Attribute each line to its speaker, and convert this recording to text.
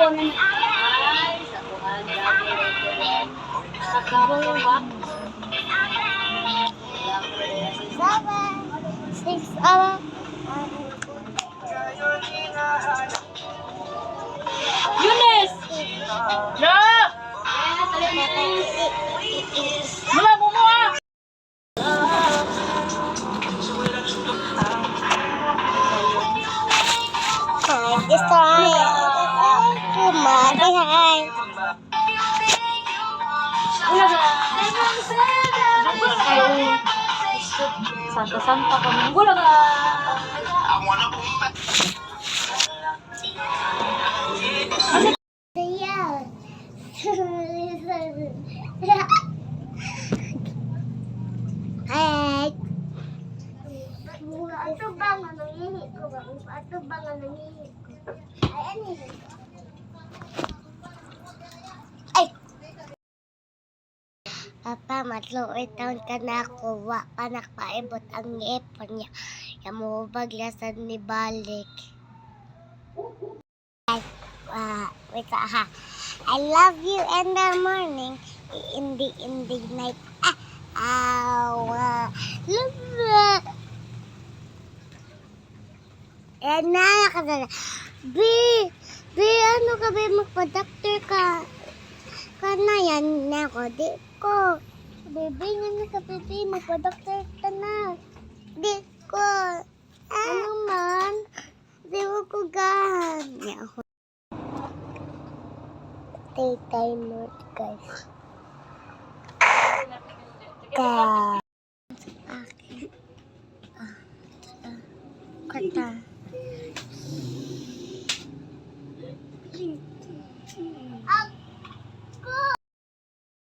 Speaker 1: Hapon. Ay, sa buwan. Kakabong ba?
Speaker 2: 7, 6 hours.
Speaker 1: Yunes! No! Wala mo mo ah!
Speaker 2: Hi, destroy. Hi.
Speaker 1: Wala ba? Ay, Santa kami. Wala ba?
Speaker 2: Yeah. Hi. Ato ba nga nangihi ko ba? Ato ba nga nangihi ko? Ay, ano yun? Ay! Papa, matluoy taon ka na ako. Wa pa nakaibot ang ipon niya. Yamubag lasan ni balik. Wait ha. I love you in the morning, in the night. Love. Na ka na. Ano ka ba magpa-doctor ka? Kana yan na ko. Di ko. Bebe, nga ka, bebe. Magpa-doctor ka na. Di ko. Ano man? Di mo ko gahan. Stay timer, guys. Akin. Kata.